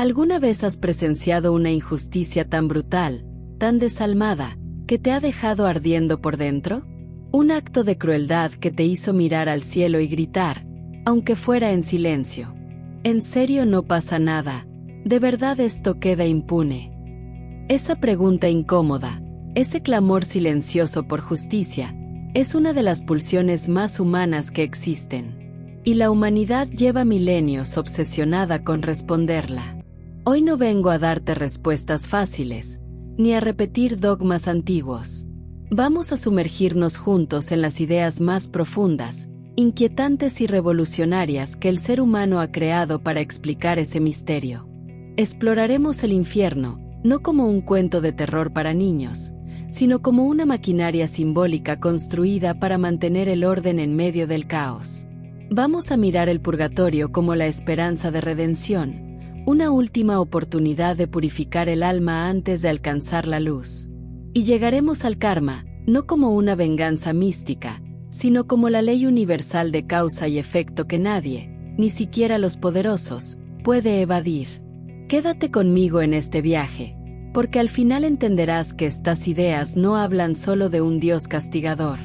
¿Alguna vez has presenciado una injusticia tan brutal, tan desalmada, que te ha dejado ardiendo por dentro? Un acto de crueldad que te hizo mirar al cielo y gritar, aunque fuera en silencio. ¿En serio no pasa nada? ¿De verdad esto queda impune? Esa pregunta incómoda, ese clamor silencioso por justicia, es una de las pulsiones más humanas que existen. Y la humanidad lleva milenios obsesionada con responderla. Hoy no vengo a darte respuestas fáciles, ni a repetir dogmas antiguos. Vamos a sumergirnos juntos en las ideas más profundas, inquietantes y revolucionarias que el ser humano ha creado para explicar ese misterio. Exploraremos el infierno, no como un cuento de terror para niños, sino como una maquinaria simbólica construida para mantener el orden en medio del caos. Vamos a mirar el purgatorio como la esperanza de redención, una última oportunidad de purificar el alma antes de alcanzar la luz. Y llegaremos al karma, no como una venganza mística, sino como la ley universal de causa y efecto que nadie, ni siquiera los poderosos, puede evadir. Quédate conmigo en este viaje, porque al final entenderás que estas ideas no hablan solo de un Dios castigador,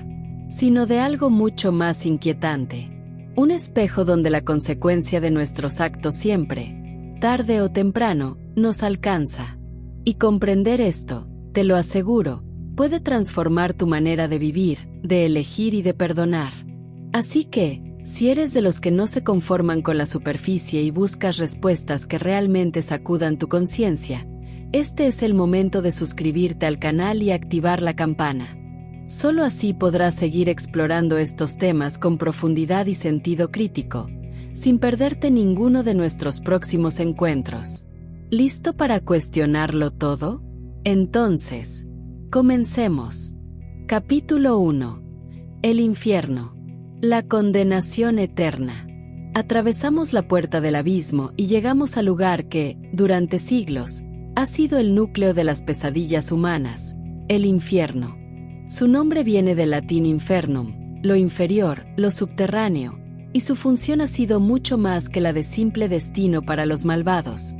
sino de algo mucho más inquietante. Un espejo donde la consecuencia de nuestros actos siempre, tarde o temprano, nos alcanza. Y comprender esto, te lo aseguro, puede transformar tu manera de vivir, de elegir y de perdonar. Así que, si eres de los que no se conforman con la superficie y buscas respuestas que realmente sacudan tu conciencia, este es el momento de suscribirte al canal y activar la campana. Solo así podrás seguir explorando estos temas con profundidad y sentido crítico, sin perderte ninguno de nuestros próximos encuentros. ¿Listo para cuestionarlo todo? Entonces, comencemos. Capítulo 1. El infierno. La condenación eterna. Atravesamos la puerta del abismo y llegamos al lugar que, durante siglos, ha sido el núcleo de las pesadillas humanas, el infierno. Su nombre viene del latín infernum, lo inferior, lo subterráneo, y su función ha sido mucho más que la de simple destino para los malvados.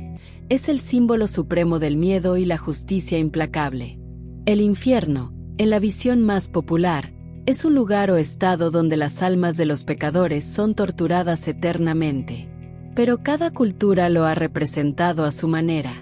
Es el símbolo supremo del miedo y la justicia implacable. El infierno, en la visión más popular, es un lugar o estado donde las almas de los pecadores son torturadas eternamente. Pero cada cultura lo ha representado a su manera.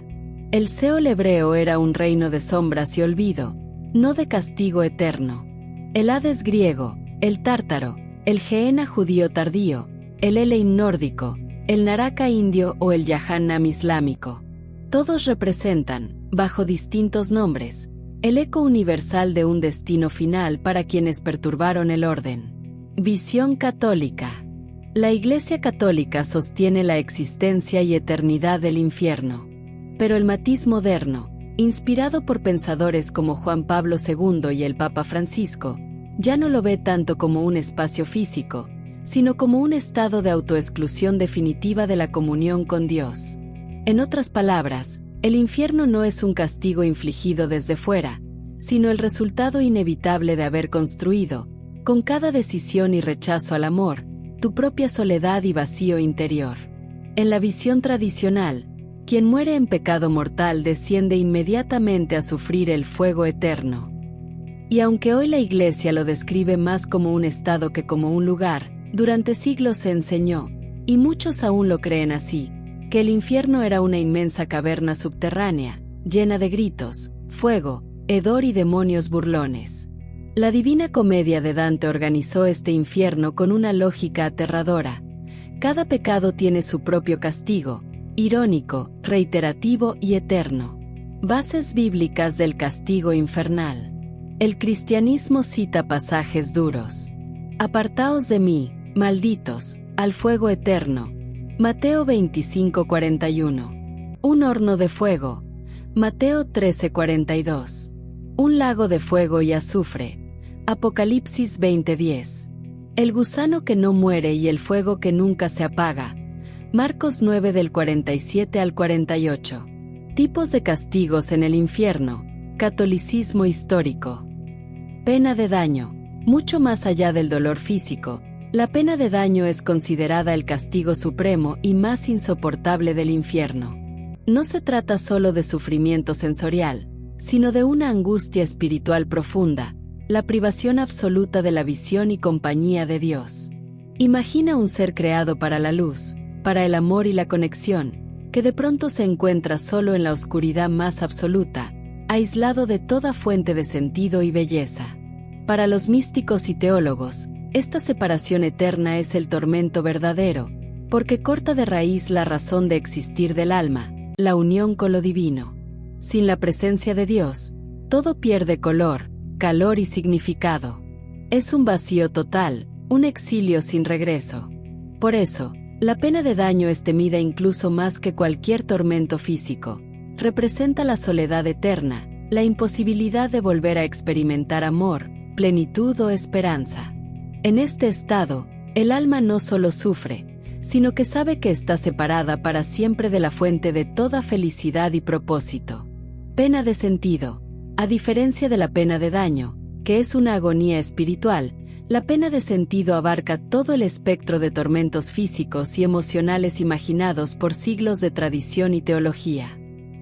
El Seol hebreo era un reino de sombras y olvido, no de castigo eterno. El Hades griego, el Tártaro, el Gehenna judío tardío, el Elohim nórdico, el Naraka indio o el Jahannam islámico. Todos representan, bajo distintos nombres, el eco universal de un destino final para quienes perturbaron el orden. Visión católica. La Iglesia Católica sostiene la existencia y eternidad del infierno. Pero el matiz moderno, inspirado por pensadores como Juan Pablo II y el Papa Francisco, ya no lo ve tanto como un espacio físico, sino como un estado de autoexclusión definitiva de la comunión con Dios. En otras palabras, el infierno no es un castigo infligido desde fuera, sino el resultado inevitable de haber construido, con cada decisión y rechazo al amor, tu propia soledad y vacío interior. En la visión tradicional, quien muere en pecado mortal desciende inmediatamente a sufrir el fuego eterno. Y aunque hoy la Iglesia lo describe más como un estado que como un lugar, durante siglos se enseñó, y muchos aún lo creen así, que el infierno era una inmensa caverna subterránea, llena de gritos, fuego, hedor y demonios burlones. La Divina Comedia de Dante organizó este infierno con una lógica aterradora. Cada pecado tiene su propio castigo, irónico, reiterativo y eterno. Bases bíblicas del castigo infernal. El cristianismo cita pasajes duros. Apartaos de mí, malditos, al fuego eterno. Mateo 25:41. Un horno de fuego. Mateo 13:42. Un lago de fuego y azufre. Apocalipsis 20:10. El gusano que no muere y el fuego que nunca se apaga. Marcos 9 del 47 al 48. Tipos de castigos en el infierno. Catolicismo histórico. Pena de daño. Mucho más allá del dolor físico, la pena de daño es considerada el castigo supremo y más insoportable del infierno. No se trata solo de sufrimiento sensorial, sino de una angustia espiritual profunda, la privación absoluta de la visión y compañía de Dios. Imagina un ser creado para la luz, para el amor y la conexión, que de pronto se encuentra solo en la oscuridad más absoluta, aislado de toda fuente de sentido y belleza. Para los místicos y teólogos, esta separación eterna es el tormento verdadero, porque corta de raíz la razón de existir del alma, la unión con lo divino. Sin la presencia de Dios, todo pierde color, calor y significado. Es un vacío total, un exilio sin regreso. Por eso, la pena de daño es temida incluso más que cualquier tormento físico. Representa la soledad eterna, la imposibilidad de volver a experimentar amor, plenitud o esperanza. En este estado, el alma no solo sufre, sino que sabe que está separada para siempre de la fuente de toda felicidad y propósito. Pena de sentido. A diferencia de la pena de daño, que es una agonía espiritual, la pena de sentido abarca todo el espectro de tormentos físicos y emocionales imaginados por siglos de tradición y teología.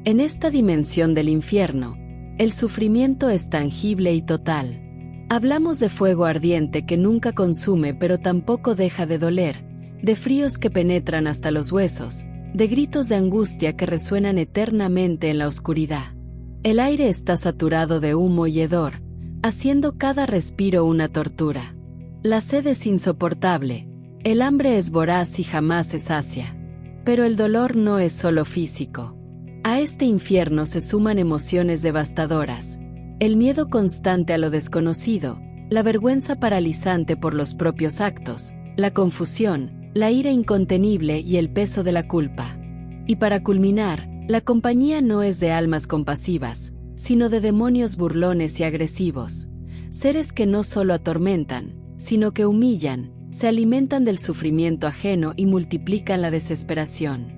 En esta dimensión del infierno, el sufrimiento es tangible y total. Hablamos de fuego ardiente que nunca consume pero tampoco deja de doler, de fríos que penetran hasta los huesos, de gritos de angustia que resuenan eternamente en la oscuridad. El aire está saturado de humo y hedor, haciendo cada respiro una tortura. La sed es insoportable, el hambre es voraz y jamás se sacia. Pero el dolor no es solo físico. A este infierno se suman emociones devastadoras, el miedo constante a lo desconocido, la vergüenza paralizante por los propios actos, la confusión, la ira incontenible y el peso de la culpa. Y para culminar, la compañía no es de almas compasivas, sino de demonios burlones y agresivos, seres que no solo atormentan, sino que humillan, se alimentan del sufrimiento ajeno y multiplican la desesperación.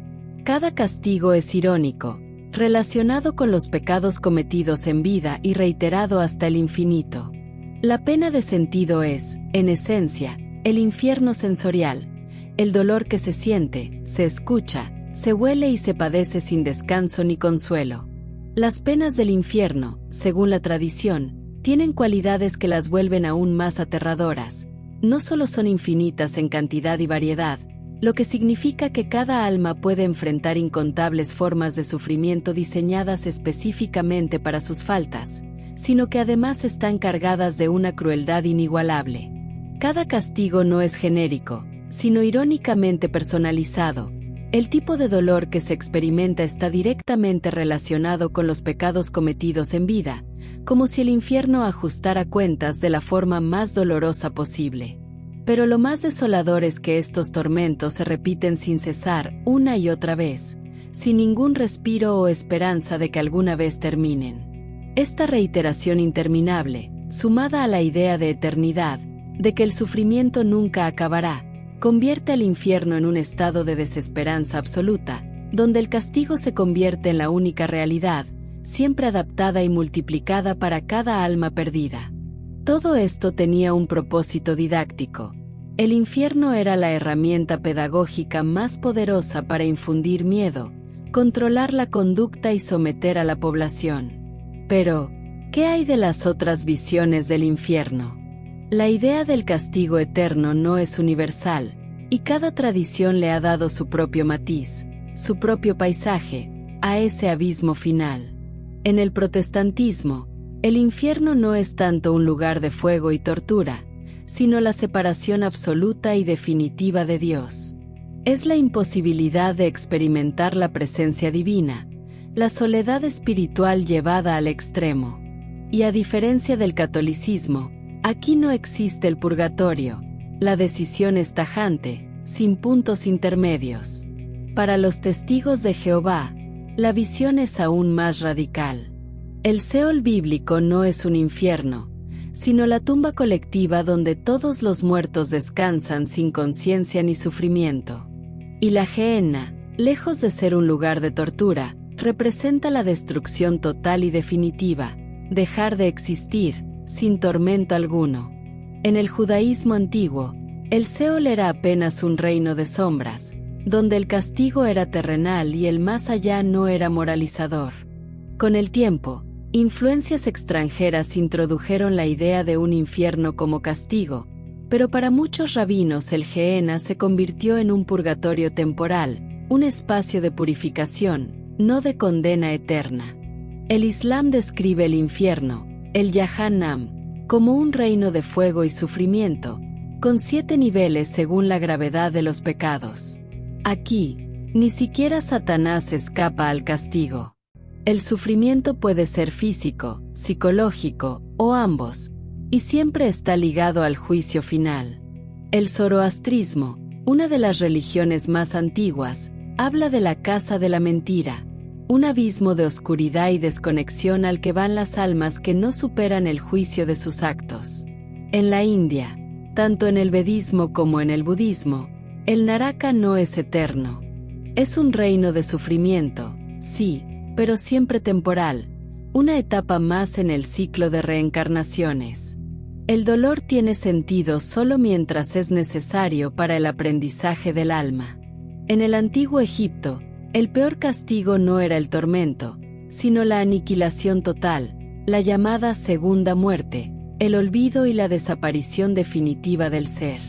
Cada castigo es irónico, relacionado con los pecados cometidos en vida y reiterado hasta el infinito. La pena de sentido es, en esencia, el infierno sensorial, el dolor que se siente, se escucha, se huele y se padece sin descanso ni consuelo. Las penas del infierno, según la tradición, tienen cualidades que las vuelven aún más aterradoras. No solo son infinitas en cantidad y variedad, lo que significa que cada alma puede enfrentar incontables formas de sufrimiento diseñadas específicamente para sus faltas, sino que además están cargadas de una crueldad inigualable. Cada castigo no es genérico, sino irónicamente personalizado. El tipo de dolor que se experimenta está directamente relacionado con los pecados cometidos en vida, como si el infierno ajustara cuentas de la forma más dolorosa posible. Pero lo más desolador es que estos tormentos se repiten sin cesar, una y otra vez, sin ningún respiro o esperanza de que alguna vez terminen. Esta reiteración interminable, sumada a la idea de eternidad, de que el sufrimiento nunca acabará, convierte al infierno en un estado de desesperanza absoluta, donde el castigo se convierte en la única realidad, siempre adaptada y multiplicada para cada alma perdida. Todo esto tenía un propósito didáctico. El infierno era la herramienta pedagógica más poderosa para infundir miedo, controlar la conducta y someter a la población. Pero, ¿qué hay de las otras visiones del infierno? La idea del castigo eterno no es universal, y cada tradición le ha dado su propio matiz, su propio paisaje, a ese abismo final. En el protestantismo, el infierno no es tanto un lugar de fuego y tortura, sino la separación absoluta y definitiva de Dios. Es la imposibilidad de experimentar la presencia divina, la soledad espiritual llevada al extremo. Y a diferencia del catolicismo, aquí no existe el purgatorio, la decisión es tajante, sin puntos intermedios. Para los testigos de Jehová, la visión es aún más radical. El Seol bíblico no es un infierno, sino la tumba colectiva donde todos los muertos descansan sin conciencia ni sufrimiento. Y la Gehenna, lejos de ser un lugar de tortura, representa la destrucción total y definitiva, dejar de existir, sin tormento alguno. En el judaísmo antiguo, el Seol era apenas un reino de sombras, donde el castigo era terrenal y el más allá no era moralizador. Con el tiempo, influencias extranjeras introdujeron la idea de un infierno como castigo, pero para muchos rabinos el Gehenna se convirtió en un purgatorio temporal, un espacio de purificación, no de condena eterna. El Islam describe el infierno, el Jahannam, como un reino de fuego y sufrimiento, con 7 niveles según la gravedad de los pecados. Aquí, ni siquiera Satanás escapa al castigo. El sufrimiento puede ser físico, psicológico o ambos, y siempre está ligado al juicio final. El zoroastrismo, una de las religiones más antiguas, habla de la casa de la mentira, un abismo de oscuridad y desconexión al que van las almas que no superan el juicio de sus actos. En la India, tanto en el vedismo como en el budismo, el Naraka no es eterno. Es un reino de sufrimiento, sí, pero siempre temporal, una etapa más en el ciclo de reencarnaciones. El dolor tiene sentido solo mientras es necesario para el aprendizaje del alma. En el antiguo Egipto, el peor castigo no era el tormento, sino la aniquilación total, la llamada segunda muerte, el olvido y la desaparición definitiva del ser.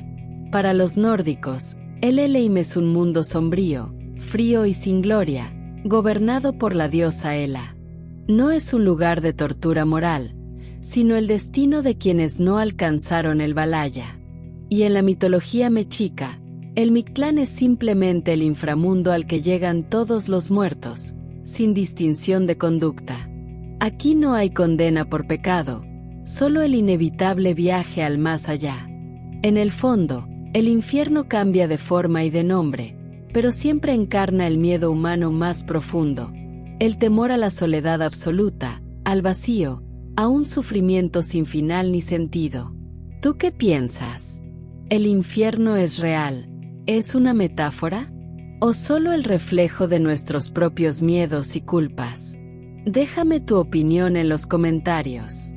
Para los nórdicos, el Helheim es un mundo sombrío, frío y sin gloria, gobernado por la diosa Hela. No es un lugar de tortura moral, sino el destino de quienes no alcanzaron el Valhalla. Y en la mitología mexica, el Mictlán es simplemente el inframundo al que llegan todos los muertos, sin distinción de conducta. Aquí no hay condena por pecado, solo el inevitable viaje al más allá. En el fondo, el infierno cambia de forma y de nombre, pero siempre encarna el miedo humano más profundo, el temor a la soledad absoluta, al vacío, a un sufrimiento sin final ni sentido. ¿Tú qué piensas? ¿El infierno es real? ¿Es una metáfora? ¿O solo el reflejo de nuestros propios miedos y culpas? Déjame tu opinión en los comentarios.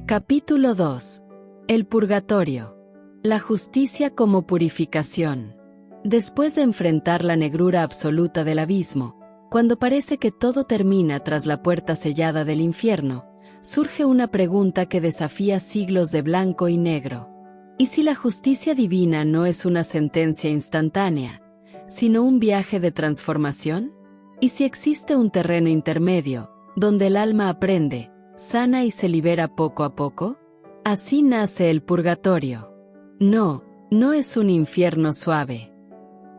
Capítulo 2. El purgatorio. La justicia como purificación. Después de enfrentar la negrura absoluta del abismo, cuando parece que todo termina tras la puerta sellada del infierno, surge una pregunta que desafía siglos de blanco y negro. ¿Y si la justicia divina no es una sentencia instantánea, sino un viaje de transformación? ¿Y si existe un terreno intermedio, donde el alma aprende, sana y se libera poco a poco? Así nace el purgatorio. No, no es un infierno suave.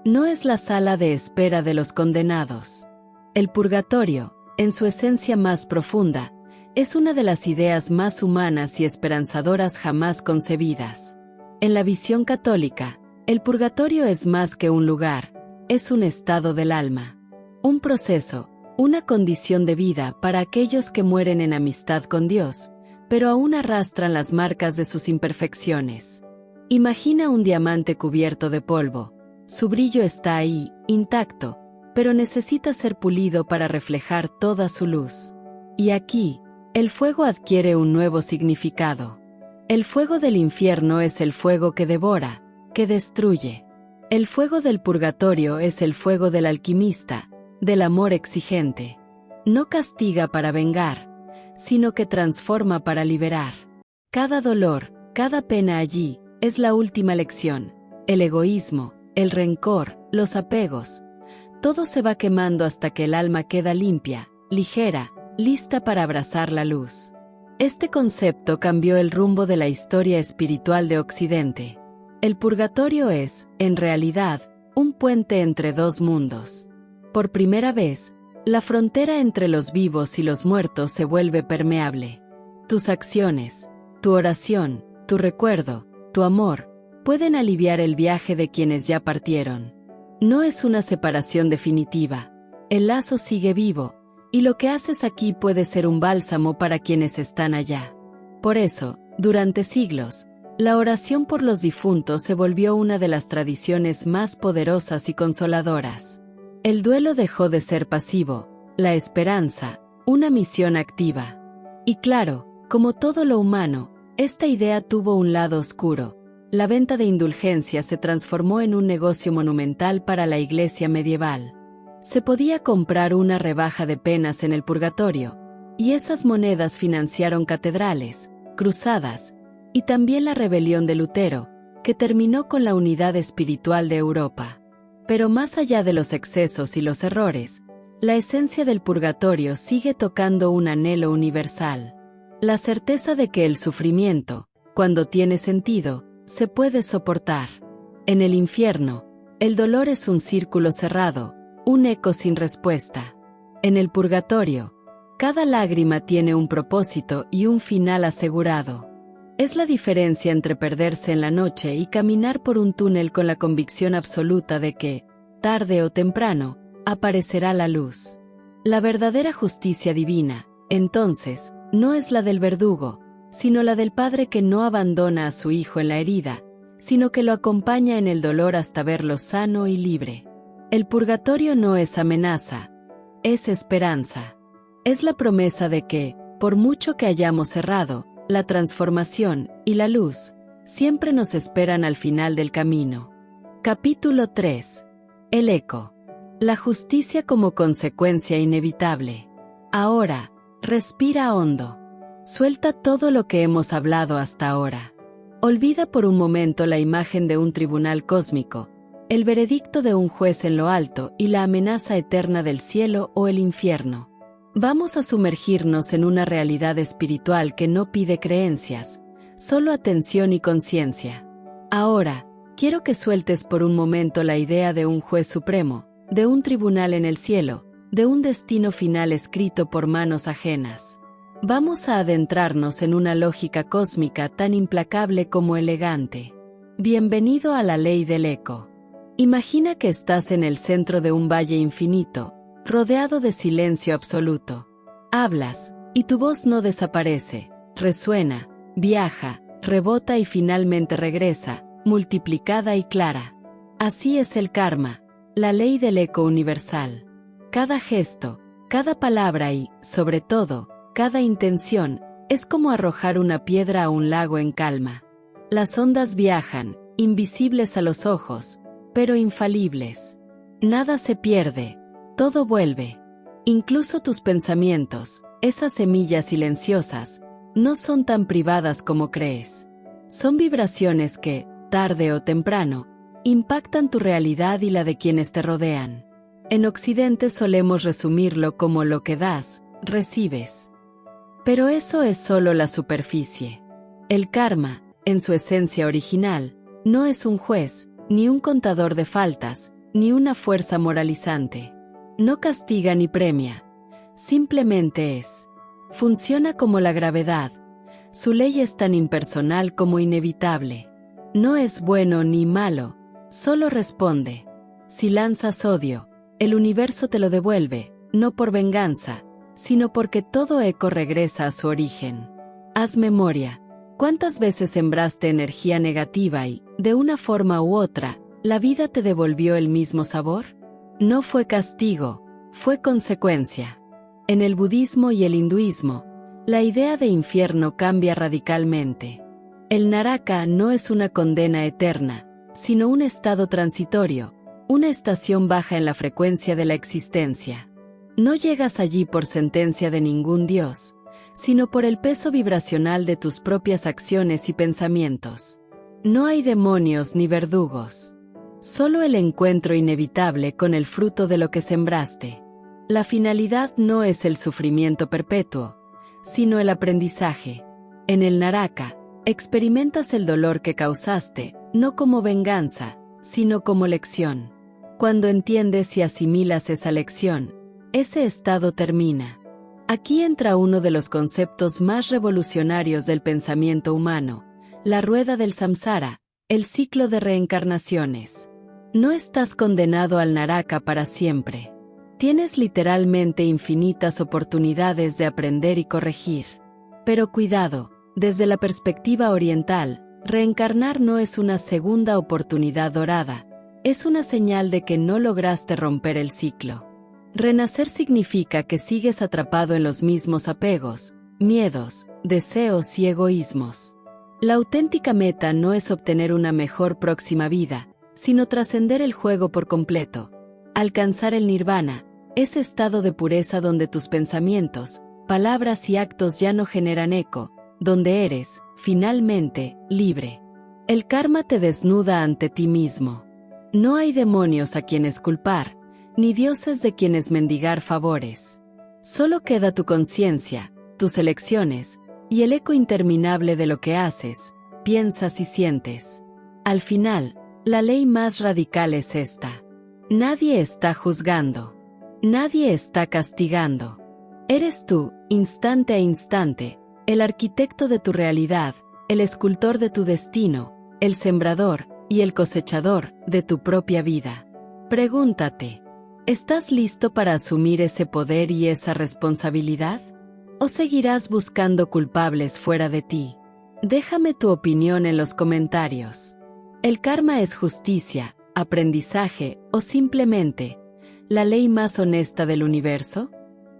No es la sala de espera de los condenados. El purgatorio, en su esencia más profunda, es una de las ideas más humanas y esperanzadoras jamás concebidas. En la visión católica, el purgatorio es más que un lugar, es un estado del alma. Un proceso, una condición de vida para aquellos que mueren en amistad con Dios, pero aún arrastran las marcas de sus imperfecciones. Imagina un diamante cubierto de polvo. Su brillo está ahí, intacto, pero necesita ser pulido para reflejar toda su luz. Y aquí, el fuego adquiere un nuevo significado. El fuego del infierno es el fuego que devora, que destruye. El fuego del purgatorio es el fuego del alquimista, del amor exigente. No castiga para vengar, sino que transforma para liberar. Cada dolor, cada pena allí, es la última lección. El egoísmo, el rencor, los apegos. Todo se va quemando hasta que el alma queda limpia, ligera, lista para abrazar la luz. Este concepto cambió el rumbo de la historia espiritual de Occidente. El purgatorio es, en realidad, un puente entre dos mundos. Por primera vez, la frontera entre los vivos y los muertos se vuelve permeable. Tus acciones, tu oración, tu recuerdo, tu amor, pueden aliviar el viaje de quienes ya partieron. No es una separación definitiva. El lazo sigue vivo, y lo que haces aquí puede ser un bálsamo para quienes están allá. Por eso, durante siglos, la oración por los difuntos se volvió una de las tradiciones más poderosas y consoladoras. El duelo dejó de ser pasivo, la esperanza, una misión activa. Y claro, como todo lo humano, esta idea tuvo un lado oscuro, la venta de indulgencias se transformó en un negocio monumental para la Iglesia medieval. Se podía comprar una rebaja de penas en el purgatorio, y esas monedas financiaron catedrales, cruzadas, y también la rebelión de Lutero, que terminó con la unidad espiritual de Europa. Pero más allá de los excesos y los errores, la esencia del purgatorio sigue tocando un anhelo universal. La certeza de que el sufrimiento, cuando tiene sentido, se puede soportar. En el infierno, el dolor es un círculo cerrado, un eco sin respuesta. En el purgatorio, cada lágrima tiene un propósito y un final asegurado. Es la diferencia entre perderse en la noche y caminar por un túnel con la convicción absoluta de que, tarde o temprano, aparecerá la luz. La verdadera justicia divina, entonces, no es la del verdugo, sino la del padre que no abandona a su hijo en la herida, sino que lo acompaña en el dolor hasta verlo sano y libre. El purgatorio no es amenaza, es esperanza. Es la promesa de que, por mucho que hayamos errado, la transformación y la luz siempre nos esperan al final del camino. Capítulo 3. El eco. La justicia como consecuencia inevitable. Ahora, respira hondo. Suelta todo lo que hemos hablado hasta ahora. Olvida por un momento la imagen de un tribunal cósmico, el veredicto de un juez en lo alto y la amenaza eterna del cielo o el infierno. Vamos a sumergirnos en una realidad espiritual que no pide creencias, solo atención y conciencia. Ahora, quiero que sueltes por un momento la idea de un juez supremo, de un tribunal en el cielo, de un destino final escrito por manos ajenas. Vamos a adentrarnos en una lógica cósmica tan implacable como elegante. Bienvenido a la ley del eco. Imagina que estás en el centro de un valle infinito, rodeado de silencio absoluto. Hablas, y tu voz no desaparece, resuena, viaja, rebota y finalmente regresa, multiplicada y clara. Así es el karma, la ley del eco universal. Cada gesto, cada palabra y, sobre todo, cada intención, es como arrojar una piedra a un lago en calma. Las ondas viajan, invisibles a los ojos, pero infalibles. Nada se pierde, todo vuelve. Incluso tus pensamientos, esas semillas silenciosas, no son tan privadas como crees. Son vibraciones que, tarde o temprano, impactan tu realidad y la de quienes te rodean. En Occidente solemos resumirlo como lo que das, recibes. Pero eso es solo la superficie. El karma, en su esencia original, no es un juez, ni un contador de faltas, ni una fuerza moralizante. No castiga ni premia, simplemente es. Funciona como la gravedad. Su ley es tan impersonal como inevitable. No es bueno ni malo, solo responde. Si lanzas odio, el universo te lo devuelve, no por venganza, sino porque todo eco regresa a su origen. Haz memoria. ¿Cuántas veces sembraste energía negativa y, de una forma u otra, la vida te devolvió el mismo sabor? No fue castigo, fue consecuencia. En el budismo y el hinduismo, la idea de infierno cambia radicalmente. El naraka no es una condena eterna, sino un estado transitorio, una estación baja en la frecuencia de la existencia. No llegas allí por sentencia de ningún dios, sino por el peso vibracional de tus propias acciones y pensamientos. No hay demonios ni verdugos. Solo el encuentro inevitable con el fruto de lo que sembraste. La finalidad no es el sufrimiento perpetuo, sino el aprendizaje. En el naraka, experimentas el dolor que causaste, no como venganza, sino como lección. Cuando entiendes y asimilas esa lección, ese estado termina. Aquí entra uno de los conceptos más revolucionarios del pensamiento humano, la rueda del samsara, el ciclo de reencarnaciones. No estás condenado al naraka para siempre. Tienes literalmente infinitas oportunidades de aprender y corregir. Pero cuidado, desde la perspectiva oriental, reencarnar no es una segunda oportunidad dorada, es una señal de que no lograste romper el ciclo. Renacer significa que sigues atrapado en los mismos apegos, miedos, deseos y egoísmos. La auténtica meta no es obtener una mejor próxima vida, sino trascender el juego por completo. Alcanzar el nirvana, ese estado de pureza donde tus pensamientos, palabras y actos ya no generan eco, donde eres, finalmente, libre. El karma te desnuda ante ti mismo. No hay demonios a quienes culpar, ni dioses de quienes mendigar favores. Solo queda tu conciencia, tus elecciones, y el eco interminable de lo que haces, piensas y sientes. Al final, la ley más radical es esta. Nadie está juzgando. Nadie está castigando. Eres tú, instante a instante, el arquitecto de tu realidad, el escultor de tu destino, el sembrador y el cosechador de tu propia vida. Pregúntate, ¿estás listo para asumir ese poder y esa responsabilidad? ¿O seguirás buscando culpables fuera de ti? Déjame tu opinión en los comentarios. ¿El karma es justicia, aprendizaje o simplemente la ley más honesta del universo?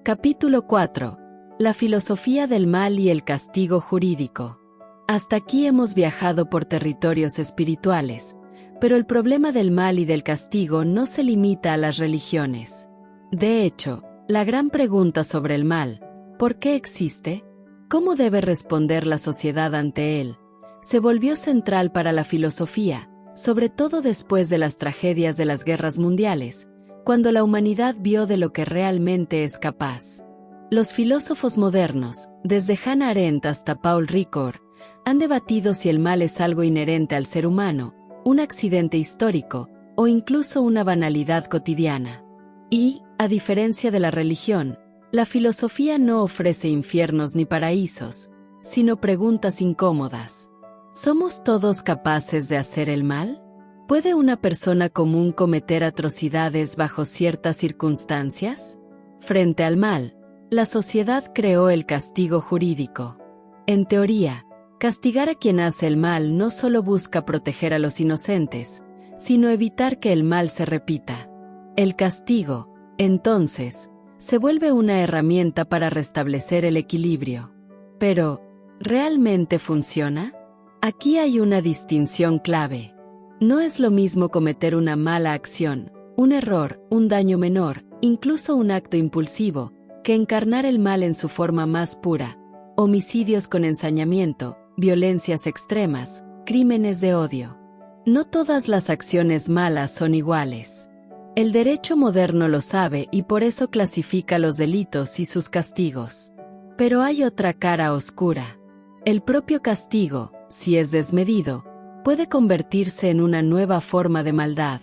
Capítulo 4. La filosofía del mal y el castigo jurídico. Hasta aquí hemos viajado por territorios espirituales, pero el problema del mal y del castigo no se limita a las religiones. De hecho, la gran pregunta sobre el mal, ¿por qué existe? ¿Cómo debe responder la sociedad ante él? Se volvió central para la filosofía, sobre todo después de las tragedias de las guerras mundiales, cuando la humanidad vio de lo que realmente es capaz. Los filósofos modernos, desde Hannah Arendt hasta Paul Ricoeur, han debatido si el mal es algo inherente al ser humano, un accidente histórico, o incluso una banalidad cotidiana. Y, a diferencia de la religión, la filosofía no ofrece infiernos ni paraísos, sino preguntas incómodas. ¿Somos todos capaces de hacer el mal? ¿Puede una persona común cometer atrocidades bajo ciertas circunstancias? Frente al mal, la sociedad creó el castigo jurídico. En teoría, castigar a quien hace el mal no solo busca proteger a los inocentes, sino evitar que el mal se repita. El castigo, entonces, se vuelve una herramienta para restablecer el equilibrio. Pero, ¿realmente funciona? Aquí hay una distinción clave. No es lo mismo cometer una mala acción, un error, un daño menor, incluso un acto impulsivo, que encarnar el mal en su forma más pura, homicidios con ensañamiento, violencias extremas, crímenes de odio. No todas las acciones malas son iguales. El derecho moderno lo sabe y por eso clasifica los delitos y sus castigos. Pero hay otra cara oscura. El propio castigo, si es desmedido, puede convertirse en una nueva forma de maldad.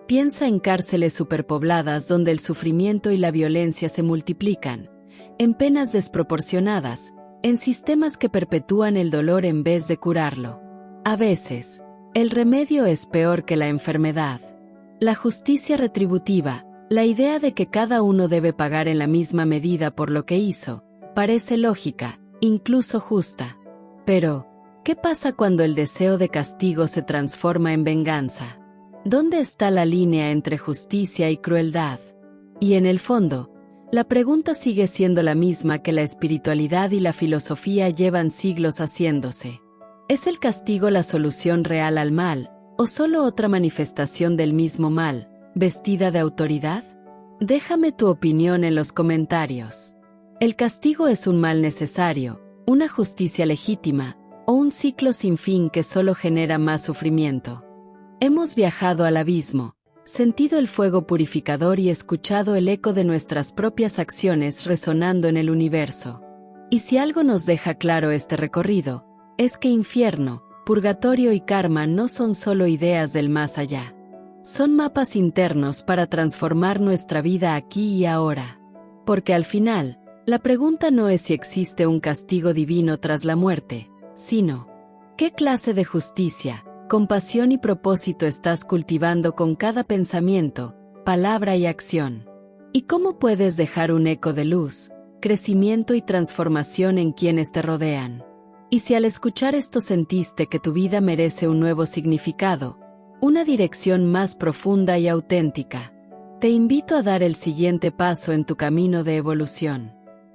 Piensa en cárceles superpobladas donde el sufrimiento y la violencia se multiplican, en penas desproporcionadas, en sistemas que perpetúan el dolor en vez de curarlo. A veces, el remedio es peor que la enfermedad. La justicia retributiva, la idea de que cada uno debe pagar en la misma medida por lo que hizo, parece lógica, incluso justa. Pero, ¿qué pasa cuando el deseo de castigo se transforma en venganza? ¿Dónde está la línea entre justicia y crueldad? Y en el fondo, la pregunta sigue siendo la misma que la espiritualidad y la filosofía llevan siglos haciéndose. ¿Es el castigo la solución real al mal, o solo otra manifestación del mismo mal, vestida de autoridad? Déjame tu opinión en los comentarios. ¿El castigo es un mal necesario, una justicia legítima, o un ciclo sin fin que solo genera más sufrimiento? Hemos viajado al abismo, sentido el fuego purificador y escuchado el eco de nuestras propias acciones resonando en el universo. Y si algo nos deja claro este recorrido, es que infierno, purgatorio y karma no son solo ideas del más allá. Son mapas internos para transformar nuestra vida aquí y ahora. Porque al final, la pregunta no es si existe un castigo divino tras la muerte, sino, ¿qué clase de justicia, compasión y propósito estás cultivando con cada pensamiento, palabra y acción? ¿Y cómo puedes dejar un eco de luz, crecimiento y transformación en quienes te rodean? Y si al escuchar esto sentiste que tu vida merece un nuevo significado, una dirección más profunda y auténtica, te invito a dar el siguiente paso en tu camino de evolución.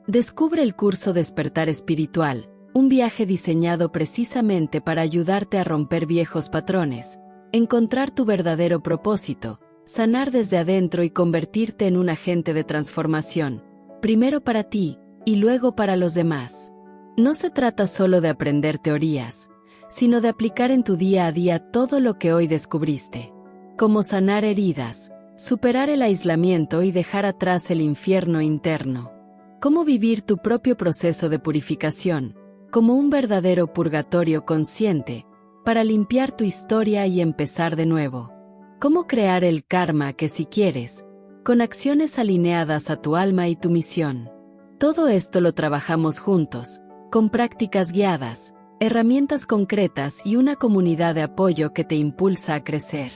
Descubre el curso Despertar Espiritual, Un viaje diseñado precisamente para ayudarte a romper viejos patrones, encontrar tu verdadero propósito, sanar desde adentro y convertirte en un agente de transformación, primero para ti y luego para los demás. No se trata solo de aprender teorías, sino de aplicar en tu día a día todo lo que hoy descubriste. Cómo sanar heridas, superar el aislamiento y dejar atrás el infierno interno. Cómo vivir tu propio proceso de purificación, como un verdadero purgatorio consciente, para limpiar tu historia y empezar de nuevo. Cómo crear el karma que si quieres, con acciones alineadas a tu alma y tu misión. Todo esto lo trabajamos juntos, con prácticas guiadas, herramientas concretas y una comunidad de apoyo que te impulsa a crecer.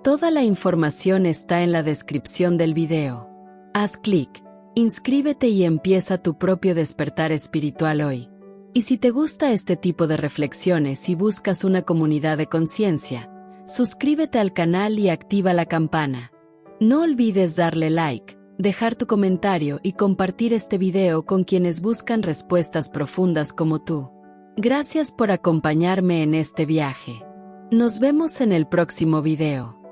Toda la información está en la descripción del video. Haz clic, inscríbete y empieza tu propio despertar espiritual hoy. Y si te gusta este tipo de reflexiones y buscas una comunidad de conciencia, suscríbete al canal y activa la campana. No olvides darle like, dejar tu comentario y compartir este video con quienes buscan respuestas profundas como tú. Gracias por acompañarme en este viaje. Nos vemos en el próximo video.